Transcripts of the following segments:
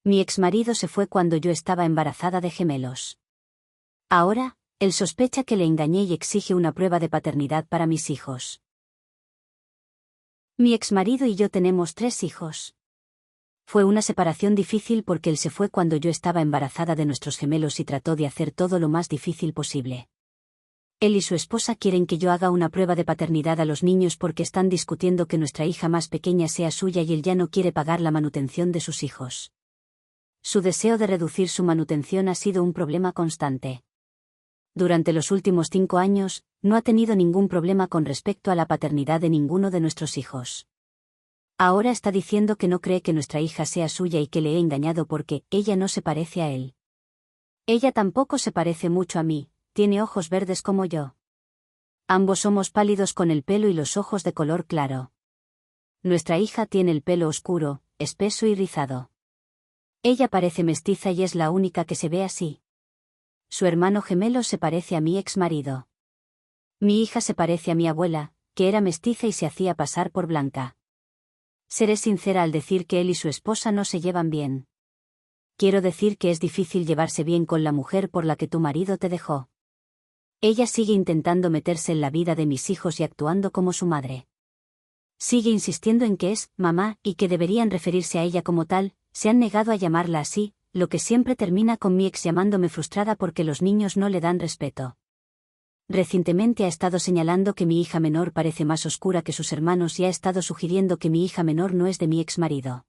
Mi exmarido se fue cuando yo estaba embarazada de gemelos. Ahora, él sospecha que le engañé y exige una prueba de paternidad para mis hijos. Mi exmarido y yo tenemos 3 hijos. Fue una separación difícil porque él se fue cuando yo estaba embarazada de nuestros gemelos y trató de hacer todo lo más difícil posible. Él y su esposa quieren que yo haga una prueba de paternidad a los niños porque están discutiendo que nuestra hija más pequeña sea suya y él ya no quiere pagar la manutención de sus hijos. Su deseo de reducir su manutención ha sido un problema constante. Durante los últimos 5 años, no ha tenido ningún problema con respecto a la paternidad de ninguno de nuestros hijos. Ahora está diciendo que no cree que nuestra hija sea suya y que le he engañado porque ella no se parece a él. Ella tampoco se parece mucho a mí, tiene ojos verdes como yo. Ambos somos pálidos con el pelo y los ojos de color claro. Nuestra hija tiene el pelo oscuro, espeso y rizado. Ella parece mestiza y es la única que se ve así. Su hermano gemelo se parece a mi exmarido. Mi hija se parece a mi abuela, que era mestiza y se hacía pasar por blanca. Seré sincera al decir que él y su esposa no se llevan bien. Quiero decir que es difícil llevarse bien con la mujer por la que tu marido te dejó. Ella sigue intentando meterse en la vida de mis hijos y actuando como su madre. Sigue insistiendo en que es mamá y que deberían referirse a ella como tal, se han negado a llamarla así, lo que siempre termina con mi ex llamándome frustrada porque los niños no le dan respeto. Recientemente ha estado señalando que mi hija menor parece más oscura que sus hermanos y ha estado sugiriendo que mi hija menor no es de mi ex marido.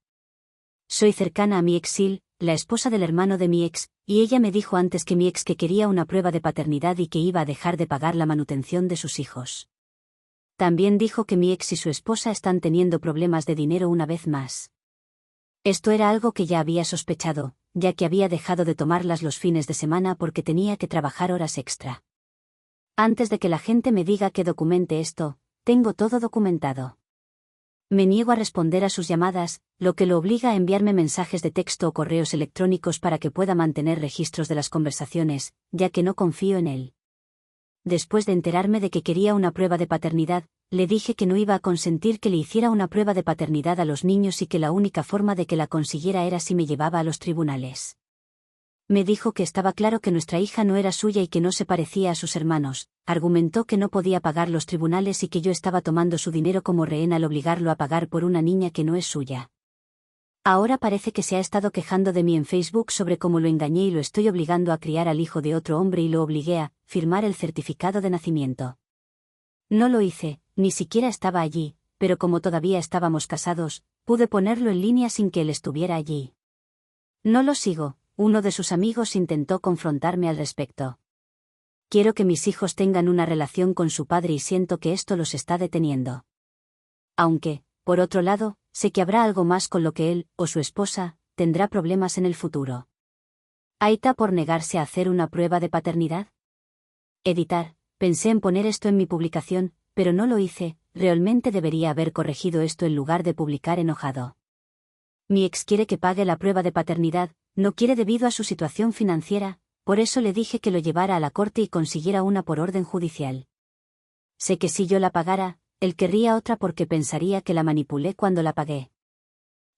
Soy cercana a mi ex Sil, la esposa del hermano de mi ex, y ella me dijo antes que mi ex que quería una prueba de paternidad y que iba a dejar de pagar la manutención de sus hijos. También dijo que mi ex y su esposa están teniendo problemas de dinero una vez más. Esto era algo que ya había sospechado, ya que había dejado de tomarlas los fines de semana porque tenía que trabajar horas extra. Antes de que la gente me diga que documente esto, tengo todo documentado. Me niego a responder a sus llamadas, lo que lo obliga a enviarme mensajes de texto o correos electrónicos para que pueda mantener registros de las conversaciones, ya que no confío en él. Después de enterarme de que quería una prueba de paternidad, le dije que no iba a consentir que le hiciera una prueba de paternidad a los niños y que la única forma de que la consiguiera era si me llevaba a los tribunales. Me dijo que estaba claro que nuestra hija no era suya y que no se parecía a sus hermanos, argumentó que no podía pagar los tribunales y que yo estaba tomando su dinero como rehén al obligarlo a pagar por una niña que no es suya. Ahora parece que se ha estado quejando de mí en Facebook sobre cómo lo engañé y lo estoy obligando a criar al hijo de otro hombre y lo obligué a firmar el certificado de nacimiento. No lo hice, ni siquiera estaba allí, pero como todavía estábamos casados, pude ponerlo en línea sin que él estuviera allí. No lo sigo. Uno de sus amigos intentó confrontarme al respecto. Quiero que mis hijos tengan una relación con su padre y siento que esto los está deteniendo. Aunque, por otro lado, sé que habrá algo más con lo que él, o su esposa, tendrá problemas en el futuro. ¿Aita por negarse a hacer una prueba de paternidad? Editar, pensé en poner esto en mi publicación, pero no lo hice, realmente debería haber corregido esto en lugar de publicar enojado. Mi ex quiere que pague la prueba de paternidad. No quiere debido a su situación financiera, por eso le dije que lo llevara a la corte y consiguiera una por orden judicial. Sé que si yo la pagara, él querría otra porque pensaría que la manipulé cuando la pagué.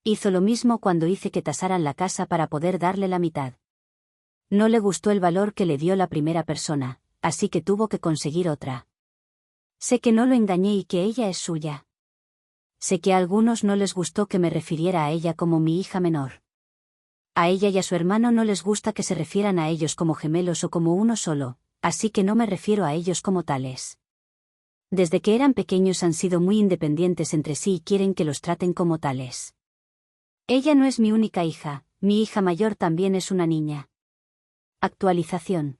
Hizo lo mismo cuando hice que tasaran la casa para poder darle la mitad. No le gustó el valor que le dio la primera persona, así que tuvo que conseguir otra. Sé que no lo engañé y que ella es suya. Sé que a algunos no les gustó que me refiriera a ella como mi hija menor. A ella y a su hermano no les gusta que se refieran a ellos como gemelos o como uno solo, así que no me refiero a ellos como tales. Desde que eran pequeños han sido muy independientes entre sí y quieren que los traten como tales. Ella no es mi única hija, mi hija mayor también es una niña. Actualización.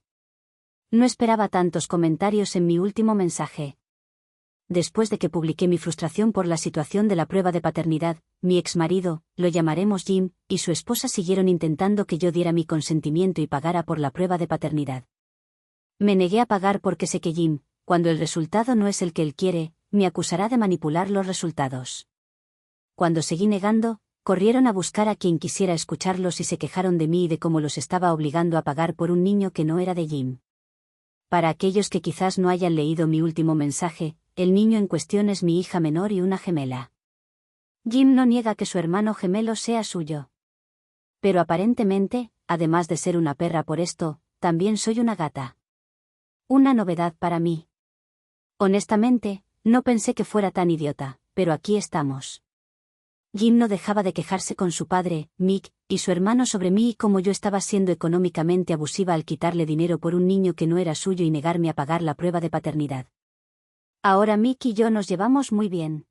No esperaba tantos comentarios en mi último mensaje. Después de que publiqué mi frustración por la situación de la prueba de paternidad, mi exmarido, lo llamaremos Jim, y su esposa siguieron intentando que yo diera mi consentimiento y pagara por la prueba de paternidad. Me negué a pagar porque sé que Jim, cuando el resultado no es el que él quiere, me acusará de manipular los resultados. Cuando seguí negando, corrieron a buscar a quien quisiera escucharlos y se quejaron de mí y de cómo los estaba obligando a pagar por un niño que no era de Jim. Para aquellos que quizás no hayan leído mi último mensaje, el niño en cuestión es mi hija menor y una gemela. Jim no niega que su hermano gemelo sea suyo. Pero aparentemente, además de ser una perra por esto, también soy una gata. Una novedad para mí. Honestamente, no pensé que fuera tan idiota, pero aquí estamos. Jim no dejaba de quejarse con su padre, Mick, y su hermano sobre mí y cómo yo estaba siendo económicamente abusiva al quitarle dinero por un niño que no era suyo y negarme a pagar la prueba de paternidad. Ahora Mick y yo nos llevamos muy bien.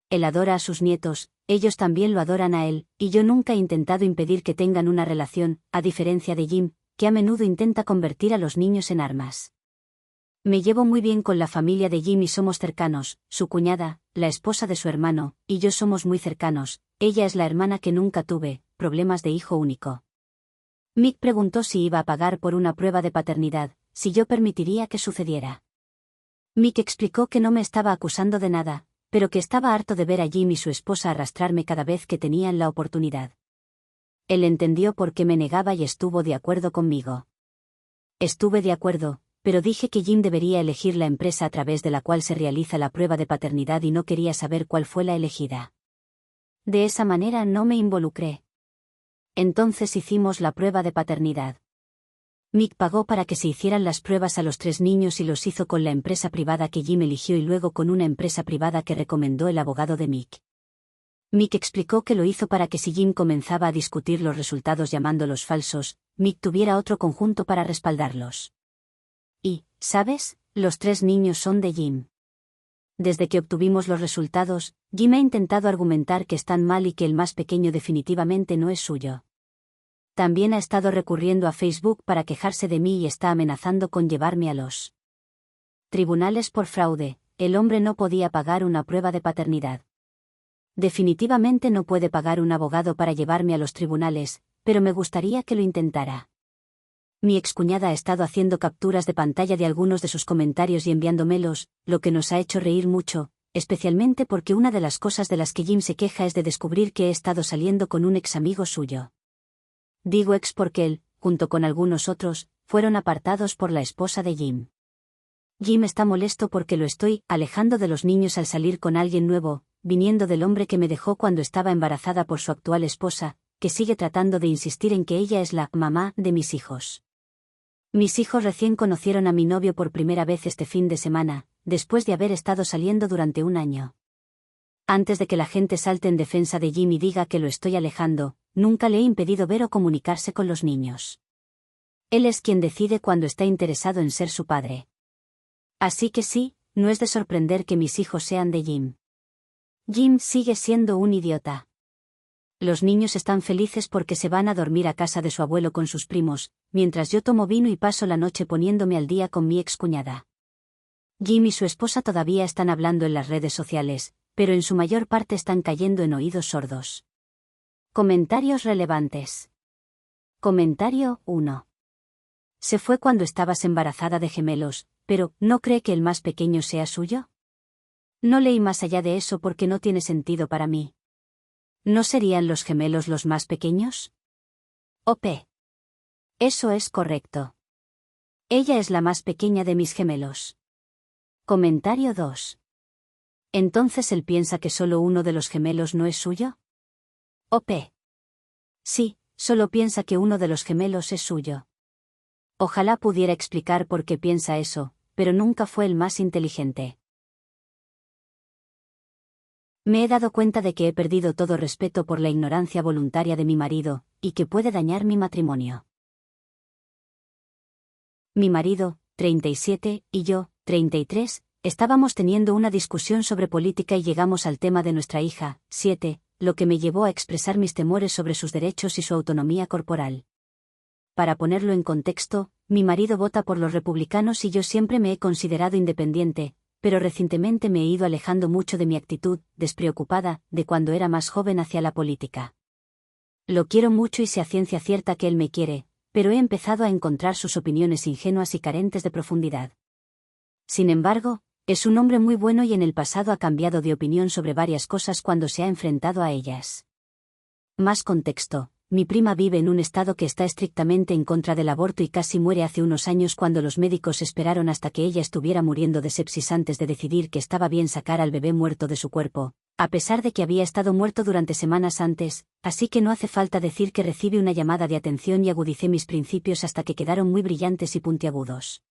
Él adora a sus nietos, ellos también lo adoran a él, y yo nunca he intentado impedir que tengan una relación, a diferencia de Jim, que a menudo intenta convertir a los niños en armas. Me llevo muy bien con la familia de Jim y somos cercanos, su cuñada, la esposa de su hermano, y yo somos muy cercanos, ella es la hermana que nunca tuve, problemas de hijo único. Mick preguntó si iba a pagar por una prueba de paternidad, si yo permitiría que sucediera. Mick explicó que no me estaba acusando de nada, pero que estaba harto de ver a Jim y su esposa arrastrarme cada vez que tenían la oportunidad. Él entendió por qué me negaba y estuvo de acuerdo conmigo. Estuve de acuerdo, pero dije que Jim debería elegir la empresa a través de la cual se realiza la prueba de paternidad y no quería saber cuál fue la elegida. De esa manera no me involucré. Entonces hicimos la prueba de paternidad. Mick pagó para que se hicieran las pruebas a los 3 niños y los hizo con la empresa privada que Jim eligió y luego con una empresa privada que recomendó el abogado de Mick. Mick explicó que lo hizo para que si Jim comenzaba a discutir los resultados llamándolos falsos, Mick tuviera otro conjunto para respaldarlos. Y, ¿sabes? Los 3 niños son de Jim. Desde que obtuvimos los resultados, Jim ha intentado argumentar que están mal y que el más pequeño definitivamente no es suyo. También ha estado recurriendo a Facebook para quejarse de mí y está amenazando con llevarme a los tribunales por fraude. El hombre no podía pagar una prueba de paternidad. Definitivamente no puede pagar un abogado para llevarme a los tribunales, pero me gustaría que lo intentara. Mi excuñada ha estado haciendo capturas de pantalla de algunos de sus comentarios y enviándomelos, lo que nos ha hecho reír mucho, especialmente porque una de las cosas de las que Jim se queja es de descubrir que he estado saliendo con un ex amigo suyo. Digo ex porque él, junto con algunos otros, fueron apartados por la esposa de Jim. Jim está molesto porque lo estoy alejando de los niños al salir con alguien nuevo, viniendo del hombre que me dejó cuando estaba embarazada por su actual esposa, que sigue tratando de insistir en que ella es la mamá de mis hijos. Mis hijos recién conocieron a mi novio por primera vez este fin de semana, después de haber estado saliendo durante un año. Antes de que la gente salte en defensa de Jim y diga que lo estoy alejando, nunca le he impedido ver o comunicarse con los niños. Él es quien decide cuando está interesado en ser su padre. Así que sí, no es de sorprender que mis hijos sean de Jim. Jim sigue siendo un idiota. Los niños están felices porque se van a dormir a casa de su abuelo con sus primos, mientras yo tomo vino y paso la noche poniéndome al día con mi excuñada. Jim y su esposa todavía están hablando en las redes sociales, pero en su mayor parte están cayendo en oídos sordos. Comentarios relevantes. Comentario 1. Se fue cuando estabas embarazada de gemelos, pero ¿no cree que el más pequeño sea suyo? No leí más allá de eso porque no tiene sentido para mí. ¿No serían los gemelos los más pequeños? OP. Eso es correcto. Ella es la más pequeña de mis gemelos. Comentario 2. ¿Entonces él piensa que solo uno de los gemelos no es suyo? OP. Sí, solo piensa que uno de los gemelos es suyo. Ojalá pudiera explicar por qué piensa eso, pero nunca fue el más inteligente. Me he dado cuenta de que he perdido todo respeto por la ignorancia voluntaria de mi marido, y que puede dañar mi matrimonio. Mi marido, 37, y yo, 33, estábamos teniendo una discusión sobre política y llegamos al tema de nuestra hija, 7, lo que me llevó a expresar mis temores sobre sus derechos y su autonomía corporal. Para ponerlo en contexto, mi marido vota por los republicanos y yo siempre me he considerado independiente, pero recientemente me he ido alejando mucho de mi actitud, despreocupada, de cuando era más joven hacia la política. Lo quiero mucho y sé a ciencia cierta que él me quiere, pero he empezado a encontrar sus opiniones ingenuas y carentes de profundidad. Sin embargo, es un hombre muy bueno y en el pasado ha cambiado de opinión sobre varias cosas cuando se ha enfrentado a ellas. Más contexto. Mi prima vive en un estado que está estrictamente en contra del aborto y casi muere hace unos años cuando los médicos esperaron hasta que ella estuviera muriendo de sepsis antes de decidir que estaba bien sacar al bebé muerto de su cuerpo, A pesar de que había estado muerto durante semanas antes, así que no hace falta decir que recibí una llamada de atención y agudicé mis principios hasta que quedaron muy brillantes y puntiagudos.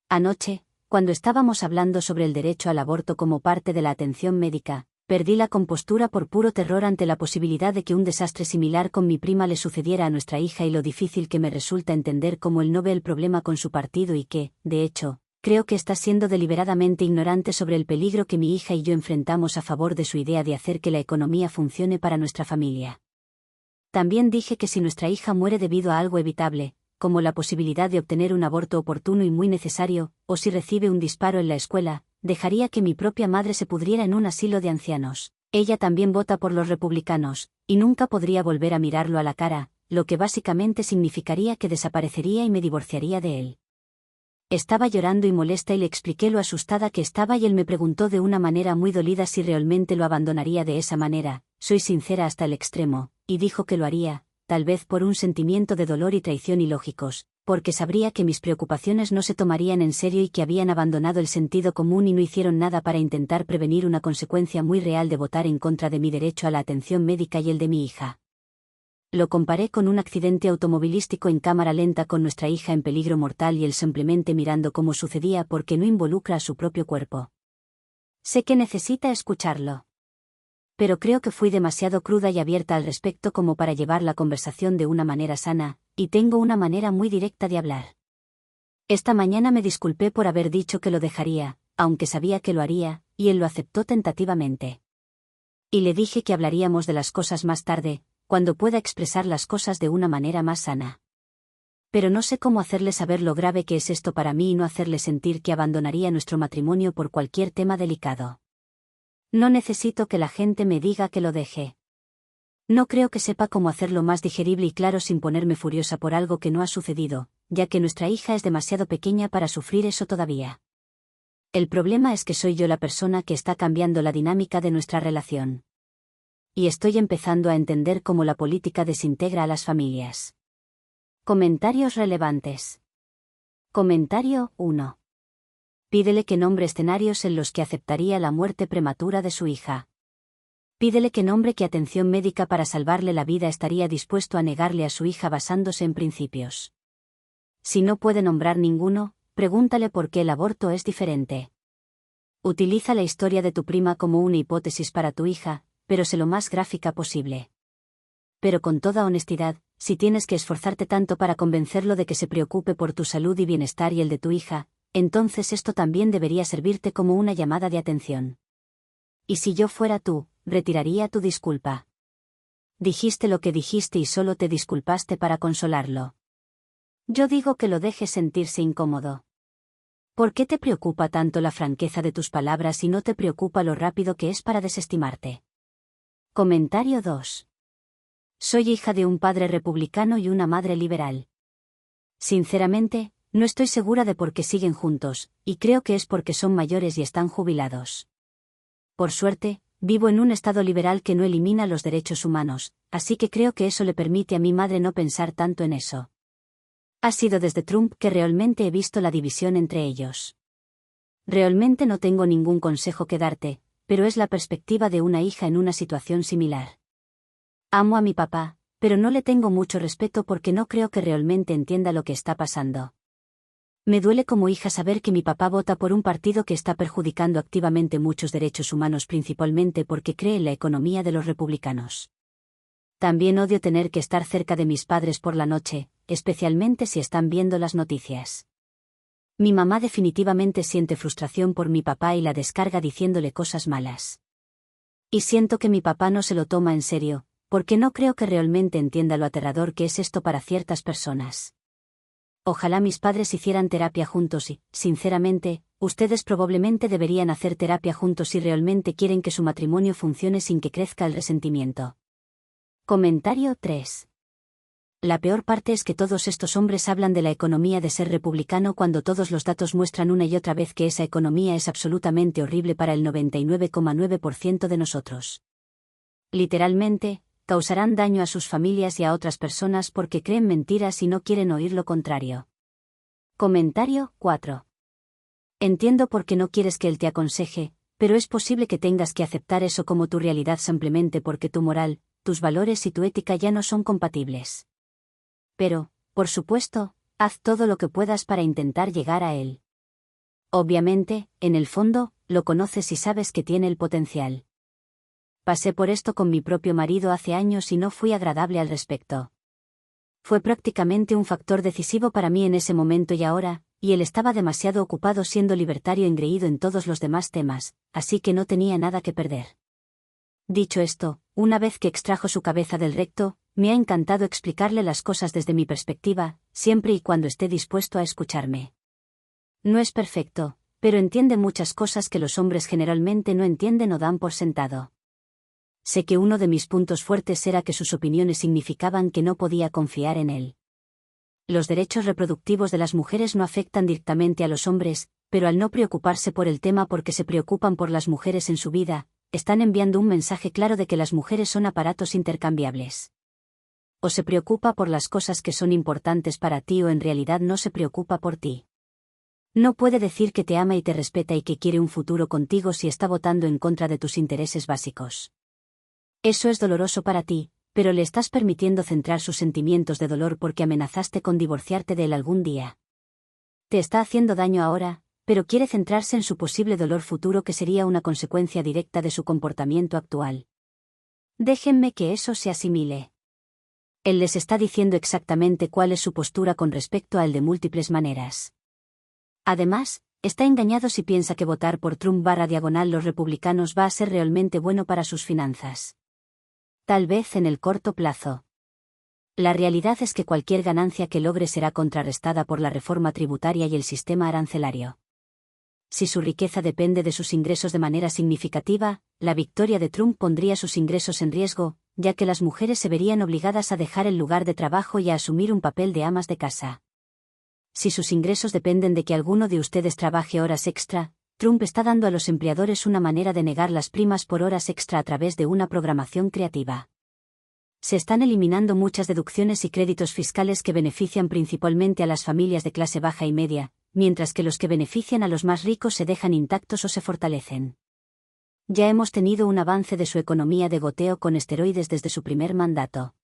Anoche, cuando estábamos hablando sobre el derecho al aborto como parte de la atención médica, perdí la compostura por puro terror ante la posibilidad de que un desastre similar con mi prima le sucediera a nuestra hija y lo difícil que me resulta entender cómo él no ve el problema con su partido y que, de hecho, creo que está siendo deliberadamente ignorante sobre el peligro que mi hija y yo enfrentamos a favor de su idea de hacer que la economía funcione para nuestra familia. También dije que si nuestra hija muere debido a algo evitable, como la posibilidad de obtener un aborto oportuno y muy necesario, o si recibe un disparo en la escuela, dejaría que mi propia madre se pudriera en un asilo de ancianos. Ella también vota por los republicanos, y nunca podría volver a mirarlo a la cara, lo que básicamente significaría que desaparecería y me divorciaría de él. Estaba llorando y molesta y le expliqué lo asustada que estaba y él me preguntó de una manera muy dolida si realmente lo abandonaría de esa manera. Soy sincera hasta el extremo, y dijo que lo haría, tal vez por un sentimiento de dolor y traición ilógicos, porque sabría que mis preocupaciones no se tomarían en serio y que habían abandonado el sentido común y no hicieron nada para intentar prevenir una consecuencia muy real de votar en contra de mi derecho a la atención médica y el de mi hija. Lo comparé con un accidente automovilístico en cámara lenta con nuestra hija en peligro mortal y él simplemente mirando cómo sucedía porque no involucra a su propio cuerpo. Sé que necesita escucharlo. Pero creo que fui demasiado cruda y abierta al respecto como para llevar la conversación de una manera sana, y tengo una manera muy directa de hablar. Esta mañana me disculpé por haber dicho que lo dejaría, aunque sabía que lo haría, y él lo aceptó tentativamente. Y le dije que hablaríamos de las cosas más tarde, cuando pueda expresar las cosas de una manera más sana. Pero no sé cómo hacerle saber lo grave que es esto para mí y no hacerle sentir que abandonaría nuestro matrimonio por cualquier tema delicado. No necesito que la gente me diga que lo deje. No creo que sepa cómo hacerlo más digerible y claro sin ponerme furiosa por algo que no ha sucedido, ya que nuestra hija es demasiado pequeña para sufrir eso todavía. El problema es que soy yo la persona que está cambiando la dinámica de nuestra relación. Y estoy empezando a entender cómo la política desintegra a las familias. Comentarios relevantes. Comentario 1. Pídele que nombre escenarios en los que aceptaría la muerte prematura de su hija. Pídele que nombre qué atención médica para salvarle la vida estaría dispuesto a negarle a su hija basándose en principios. Si no puede nombrar ninguno, pregúntale por qué el aborto es diferente. Utiliza la historia de tu prima como una hipótesis para tu hija, pero sé lo más gráfica posible. Pero con toda honestidad, si tienes que esforzarte tanto para convencerlo de que se preocupe por tu salud y bienestar y el de tu hija, entonces esto también debería servirte como una llamada de atención. Y si yo fuera tú, retiraría tu disculpa. Dijiste lo que dijiste y solo te disculpaste para consolarlo. Yo digo que lo dejes sentirse incómodo. ¿Por qué te preocupa tanto la franqueza de tus palabras y no te preocupa lo rápido que es para desestimarte? Comentario 2. Soy hija de un padre republicano y una madre liberal. Sinceramente, no estoy segura de por qué siguen juntos, y creo que es porque son mayores y están jubilados. Por suerte, vivo en un estado liberal que no elimina los derechos humanos, así que creo que eso le permite a mi madre no pensar tanto en eso. Ha sido desde Trump que realmente he visto la división entre ellos. Realmente no tengo ningún consejo que darte, pero es la perspectiva de una hija en una situación similar. Amo a mi papá, pero no le tengo mucho respeto porque no creo que realmente entienda lo que está pasando. Me duele como hija saber que mi papá vota por un partido que está perjudicando activamente muchos derechos humanos principalmente porque cree en la economía de los republicanos. También odio tener que estar cerca de mis padres por la noche, especialmente si están viendo las noticias. Mi mamá definitivamente siente frustración por mi papá y la descarga diciéndole cosas malas. Y siento que mi papá no se lo toma en serio, porque no creo que realmente entienda lo aterrador que es esto para ciertas personas. Ojalá mis padres hicieran terapia juntos y, sinceramente, ustedes probablemente deberían hacer terapia juntos si realmente quieren que su matrimonio funcione sin que crezca el resentimiento. Comentario 3. La peor parte es que todos estos hombres hablan de la economía de ser republicano cuando todos los datos muestran una y otra vez que esa economía es absolutamente horrible para el 99,9% de nosotros. Literalmente, causarán daño a sus familias y a otras personas porque creen mentiras y no quieren oír lo contrario. Comentario 4. Entiendo por qué no quieres que él te aconseje, pero es posible que tengas que aceptar eso como tu realidad simplemente porque tu moral, tus valores y tu ética ya no son compatibles. Pero, por supuesto, haz todo lo que puedas para intentar llegar a él. Obviamente, en el fondo, lo conoces y sabes que tiene el potencial. Pasé por esto con mi propio marido hace años y no fui agradable al respecto. Fue prácticamente un factor decisivo para mí en ese momento y ahora, y él estaba demasiado ocupado siendo libertario engreído en todos los demás temas, así que no tenía nada que perder. Dicho esto, una vez que extrajo su cabeza del recto, me ha encantado explicarle las cosas desde mi perspectiva, siempre y cuando esté dispuesto a escucharme. No es perfecto, pero entiende muchas cosas que los hombres generalmente no entienden o dan por sentado. Sé que uno de mis puntos fuertes era que sus opiniones significaban que no podía confiar en él. Los derechos reproductivos de las mujeres no afectan directamente a los hombres, pero al no preocuparse por el tema porque se preocupan por las mujeres en su vida, están enviando un mensaje claro de que las mujeres son aparatos intercambiables. O se preocupa por las cosas que son importantes para ti o en realidad no se preocupa por ti. No puede decir que te ama y te respeta y que quiere un futuro contigo si está votando en contra de tus intereses básicos. Eso es doloroso para ti, pero le estás permitiendo centrar sus sentimientos de dolor porque amenazaste con divorciarte de él algún día. Te está haciendo daño ahora, pero quiere centrarse en su posible dolor futuro que sería una consecuencia directa de su comportamiento actual. Déjenme que eso se asimile. Él les está diciendo exactamente cuál es su postura con respecto a él de múltiples maneras. Además, está engañado si piensa que votar por Trump/diagonal los republicanos va a ser realmente bueno para sus finanzas. Tal vez en el corto plazo. La realidad es que cualquier ganancia que logre será contrarrestada por la reforma tributaria y el sistema arancelario. Si su riqueza depende de sus ingresos de manera significativa, la victoria de Trump pondría sus ingresos en riesgo, ya que las mujeres se verían obligadas a dejar el lugar de trabajo y a asumir un papel de amas de casa. Si sus ingresos dependen de que alguno de ustedes trabaje horas extra, Trump está dando a los empleadores una manera de negar las primas por horas extra a través de una programación creativa. Se están eliminando muchas deducciones y créditos fiscales que benefician principalmente a las familias de clase baja y media, mientras que los que benefician a los más ricos se dejan intactos o se fortalecen. Ya hemos tenido un avance de su economía de goteo con esteroides desde su primer mandato.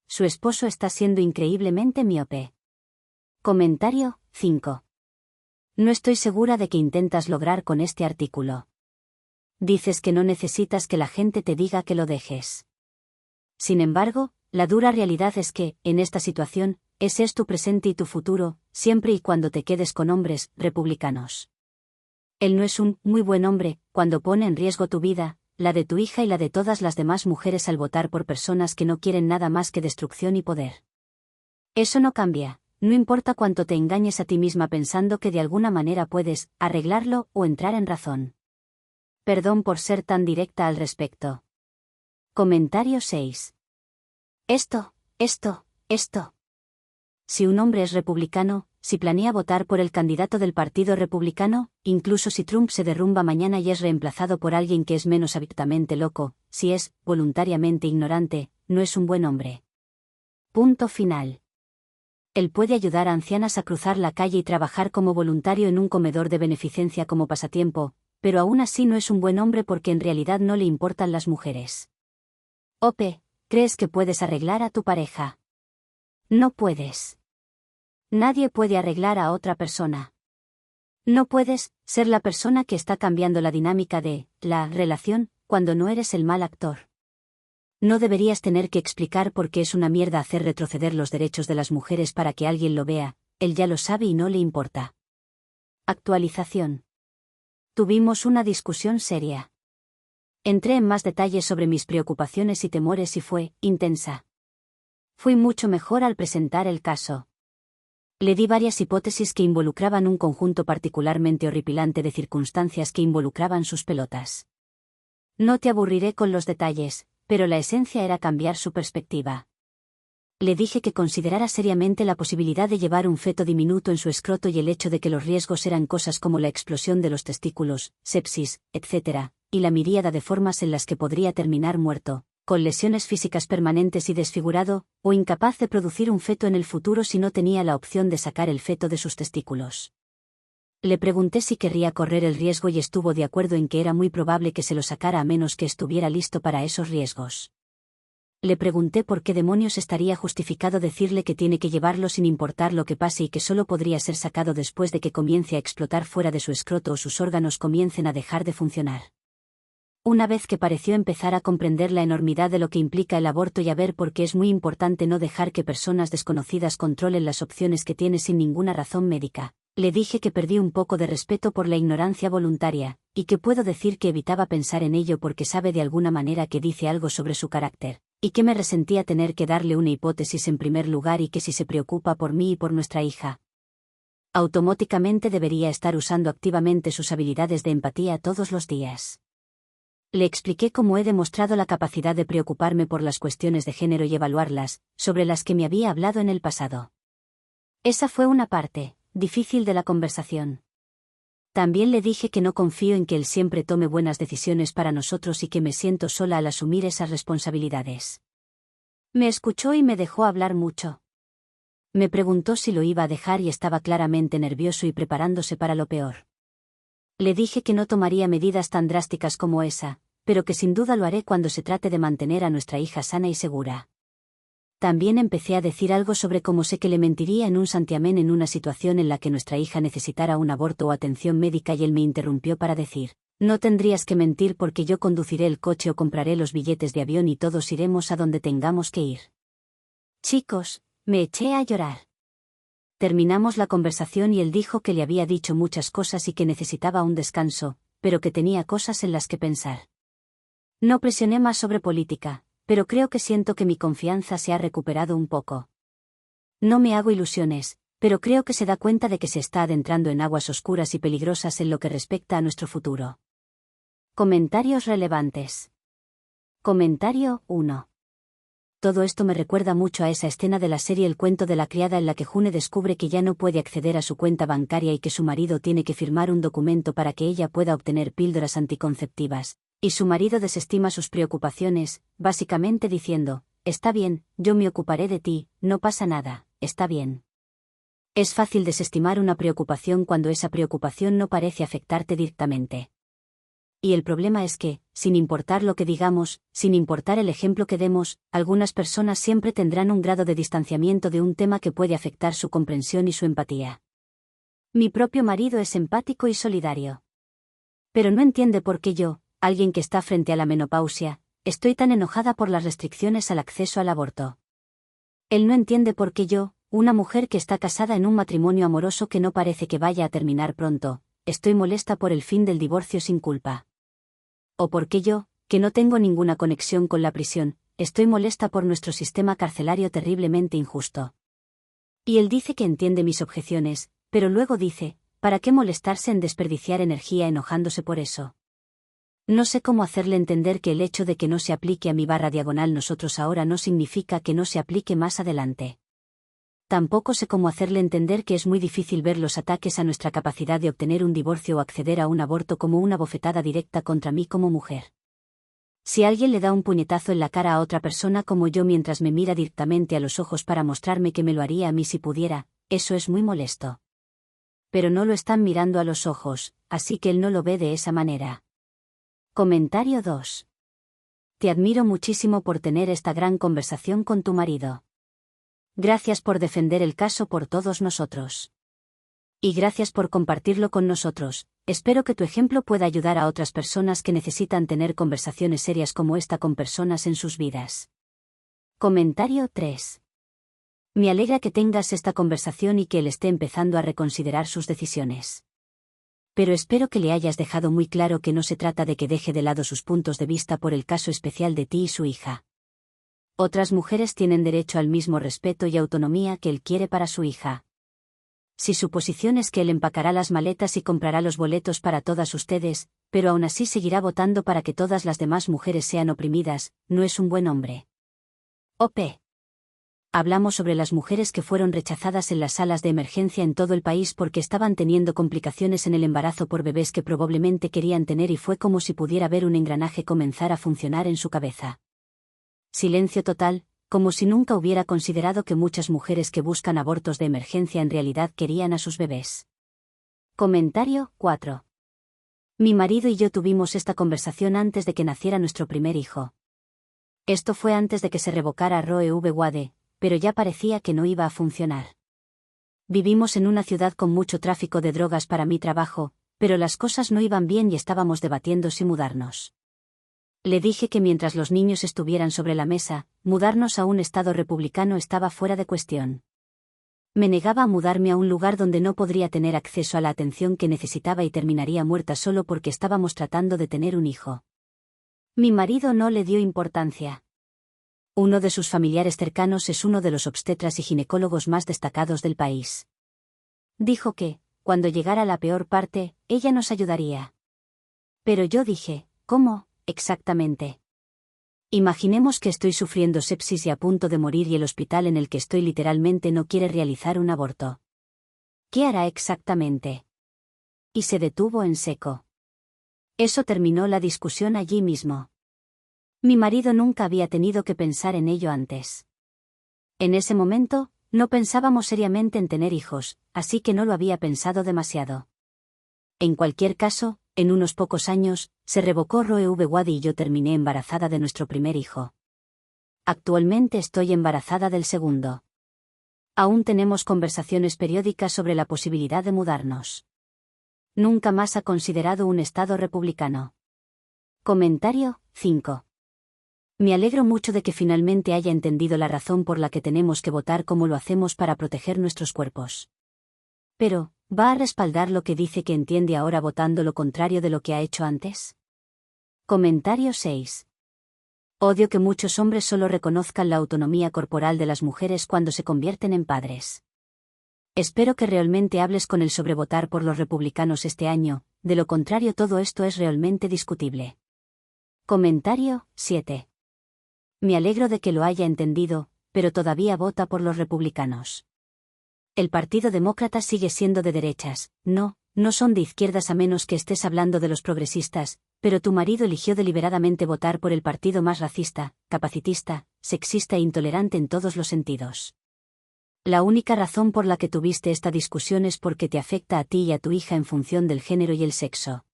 Su esposo está siendo increíblemente miope. Comentario 5. No estoy segura de qué intentas lograr con este artículo. Dices que no necesitas que la gente te diga que lo dejes. Sin embargo, la dura realidad es que, en esta situación, ese es tu presente y tu futuro, siempre y cuando te quedes con hombres republicanos. Él no es un muy buen hombre cuando pone en riesgo tu vida, la de tu hija y la de todas las demás mujeres al votar por personas que no quieren nada más que destrucción y poder. Eso no cambia. No importa cuánto te engañes a ti misma pensando que de alguna manera puedes arreglarlo o entrar en razón. Perdón por ser tan directa al respecto. Comentario 6. Esto. Si un hombre es republicano, si planea votar por el candidato del Partido Republicano, incluso si Trump se derrumba mañana y es reemplazado por alguien que es menos abiertamente loco, si es voluntariamente ignorante, no es un buen hombre. Punto final. Él puede ayudar a ancianas a cruzar la calle y trabajar como voluntario en un comedor de beneficencia como pasatiempo, pero aún así no es un buen hombre porque en realidad no le importan las mujeres. Ope, ¿crees que puedes arreglar a tu pareja? No puedes. Nadie puede arreglar a otra persona. No puedes ser la persona que está cambiando la dinámica de la relación cuando no eres el mal actor. No deberías tener que explicar por qué es una mierda hacer retroceder los derechos de las mujeres para que alguien lo vea, él ya lo sabe y no le importa. Actualización. Tuvimos una discusión seria. Entré en más detalles sobre mis preocupaciones y temores y fue intensa. Fui mucho mejor al presentar el caso. Le di varias hipótesis que involucraban un conjunto particularmente horripilante de circunstancias que involucraban sus pelotas. No te aburriré con los detalles, pero la esencia era cambiar su perspectiva. Le dije que considerara seriamente la posibilidad de llevar un feto diminuto en su escroto y el hecho de que los riesgos eran cosas como la explosión de los testículos, sepsis, etc., y la miríada de formas en las que podría terminar muerto, con lesiones físicas permanentes y desfigurado, o incapaz de producir un feto en el futuro si no tenía la opción de sacar el feto de sus testículos. Le pregunté si querría correr el riesgo y estuvo de acuerdo en que era muy probable que se lo sacara a menos que estuviera listo para esos riesgos. Le pregunté por qué demonios estaría justificado decirle que tiene que llevarlo sin importar lo que pase y que solo podría ser sacado después de que comience a explotar fuera de su escroto o sus órganos comiencen a dejar de funcionar. Una vez que pareció empezar a comprender la enormidad de lo que implica el aborto y a ver por qué es muy importante no dejar que personas desconocidas controlen las opciones que tiene sin ninguna razón médica, le dije que perdí un poco de respeto por la ignorancia voluntaria, y que puedo decir que evitaba pensar en ello porque sabe de alguna manera que dice algo sobre su carácter, y que me resentía tener que darle una hipótesis en primer lugar y que si se preocupa por mí y por nuestra hija, automáticamente debería estar usando activamente sus habilidades de empatía todos los días. Le expliqué cómo he demostrado la capacidad de preocuparme por las cuestiones de género y evaluarlas, sobre las que me había hablado en el pasado. Esa fue una parte difícil de la conversación. También le dije que no confío en que él siempre tome buenas decisiones para nosotros y que me siento sola al asumir esas responsabilidades. Me escuchó y me dejó hablar mucho. Me preguntó si lo iba a dejar y estaba claramente nervioso y preparándose para lo peor. Le dije que no tomaría medidas tan drásticas como esa, pero que sin duda lo haré cuando se trate de mantener a nuestra hija sana y segura. También empecé a decir algo sobre cómo sé que le mentiría en un santiamén en una situación en la que nuestra hija necesitara un aborto o atención médica y él me interrumpió para decir, no tendrías que mentir porque yo conduciré el coche o compraré los billetes de avión y todos iremos a donde tengamos que ir. Chicos, me eché a llorar. Terminamos la conversación y él dijo que le había dicho muchas cosas y que necesitaba un descanso, pero que tenía cosas en las que pensar. No presioné más sobre política, pero creo que siento que mi confianza se ha recuperado un poco. No me hago ilusiones, pero creo que se da cuenta de que se está adentrando en aguas oscuras y peligrosas en lo que respecta a nuestro futuro. Comentarios relevantes. Comentario 1. Todo esto me recuerda mucho a esa escena de la serie El cuento de la criada en la que June descubre que ya no puede acceder a su cuenta bancaria y que su marido tiene que firmar un documento para que ella pueda obtener píldoras anticonceptivas, y su marido desestima sus preocupaciones, básicamente diciendo, está bien, yo me ocuparé de ti, no pasa nada, está bien. Es fácil desestimar una preocupación cuando esa preocupación no parece afectarte directamente. Y el problema es que, sin importar lo que digamos, sin importar el ejemplo que demos, algunas personas siempre tendrán un grado de distanciamiento de un tema que puede afectar su comprensión y su empatía. Mi propio marido es empático y solidario. Pero no entiende por qué yo, alguien que está frente a la menopausia, estoy tan enojada por las restricciones al acceso al aborto. Él no entiende por qué yo, una mujer que está casada en un matrimonio amoroso que no parece que vaya a terminar pronto, estoy molesta por el fin del divorcio sin culpa. O porque yo, que no tengo ninguna conexión con la prisión, estoy molesta por nuestro sistema carcelario terriblemente injusto. Y él dice que entiende mis objeciones, pero luego dice, ¿para qué molestarse en desperdiciar energía enojándose por eso? No sé cómo hacerle entender que el hecho de que no se aplique a mi / nosotros ahora no significa que no se aplique más adelante. Tampoco sé cómo hacerle entender que es muy difícil ver los ataques a nuestra capacidad de obtener un divorcio o acceder a un aborto como una bofetada directa contra mí como mujer. Si alguien le da un puñetazo en la cara a otra persona como yo mientras me mira directamente a los ojos para mostrarme que me lo haría a mí si pudiera, eso es muy molesto. Pero no lo están mirando a los ojos, así que él no lo ve de esa manera. Comentario 2. Te admiro muchísimo por tener esta gran conversación con tu marido. Gracias por defender el caso por todos nosotros. Y gracias por compartirlo con nosotros, espero que tu ejemplo pueda ayudar a otras personas que necesitan tener conversaciones serias como esta con personas en sus vidas. Comentario 3. Me alegra que tengas esta conversación y que él esté empezando a reconsiderar sus decisiones. Pero espero que le hayas dejado muy claro que no se trata de que deje de lado sus puntos de vista por el caso especial de ti y su hija. Otras mujeres tienen derecho al mismo respeto y autonomía que él quiere para su hija. Si su posición es que él empacará las maletas y comprará los boletos para todas ustedes, pero aún así seguirá votando para que todas las demás mujeres sean oprimidas, no es un buen hombre. OP. Hablamos sobre las mujeres que fueron rechazadas en las salas de emergencia en todo el país porque estaban teniendo complicaciones en el embarazo por bebés que probablemente querían tener y fue como si pudiera ver un engranaje comenzar a funcionar en su cabeza. Silencio total, como si nunca hubiera considerado que muchas mujeres que buscan abortos de emergencia en realidad querían a sus bebés. Comentario 4. Mi marido y yo tuvimos esta conversación antes de que naciera nuestro primer hijo. Esto fue antes de que se revocara Roe v. Wade, pero ya parecía que no iba a funcionar. Vivimos en una ciudad con mucho tráfico de drogas para mi trabajo, pero las cosas no iban bien y estábamos debatiendo si mudarnos. Le dije que mientras los niños estuvieran sobre la mesa, mudarnos a un estado republicano estaba fuera de cuestión. Me negaba a mudarme a un lugar donde no podría tener acceso a la atención que necesitaba y terminaría muerta solo porque estábamos tratando de tener un hijo. Mi marido no le dio importancia. Uno de sus familiares cercanos es uno de los obstetras y ginecólogos más destacados del país. Dijo que, cuando llegara la peor parte, ella nos ayudaría. Pero yo dije, ¿cómo, exactamente? Imaginemos que estoy sufriendo sepsis y a punto de morir y el hospital en el que estoy literalmente no quiere realizar un aborto. ¿Qué hará exactamente? Y se detuvo en seco. Eso terminó la discusión allí mismo. Mi marido nunca había tenido que pensar en ello antes. En ese momento, no pensábamos seriamente en tener hijos, así que no lo había pensado demasiado. En cualquier caso, en unos pocos años, se revocó Roe v. Wade y yo terminé embarazada de nuestro primer hijo. Actualmente estoy embarazada del segundo. Aún tenemos conversaciones periódicas sobre la posibilidad de mudarnos. Nunca más ha considerado un estado republicano. Comentario 5. Me alegro mucho de que finalmente haya entendido la razón por la que tenemos que votar como lo hacemos para proteger nuestros cuerpos. Pero, ¿va a respaldar lo que dice que entiende ahora votando lo contrario de lo que ha hecho antes? Comentario 6. Odio que muchos hombres solo reconozcan la autonomía corporal de las mujeres cuando se convierten en padres. Espero que realmente hables con él sobre votar por los republicanos este año, de lo contrario todo esto es realmente discutible. Comentario 7. Me alegro de que lo haya entendido, pero todavía vota por los republicanos. El Partido Demócrata sigue siendo de derechas, no son de izquierdas a menos que estés hablando de los progresistas, pero tu marido eligió deliberadamente votar por el partido más racista, capacitista, sexista e intolerante en todos los sentidos. La única razón por la que tuviste esta discusión es porque te afecta a ti y a tu hija en función del género y el sexo.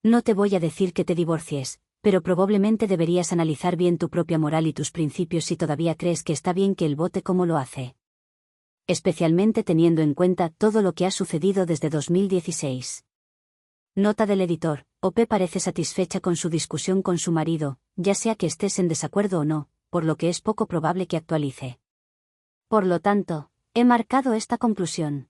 No te voy a decir que te divorcies, pero probablemente deberías analizar bien tu propia moral y tus principios si todavía crees que está bien que él vote como lo hace. Especialmente teniendo en cuenta todo lo que ha sucedido desde 2016. Nota del editor, OP parece satisfecha con su discusión con su marido, ya sea que estés en desacuerdo o no, por lo que es poco probable que actualice. Por lo tanto, he marcado esta conclusión.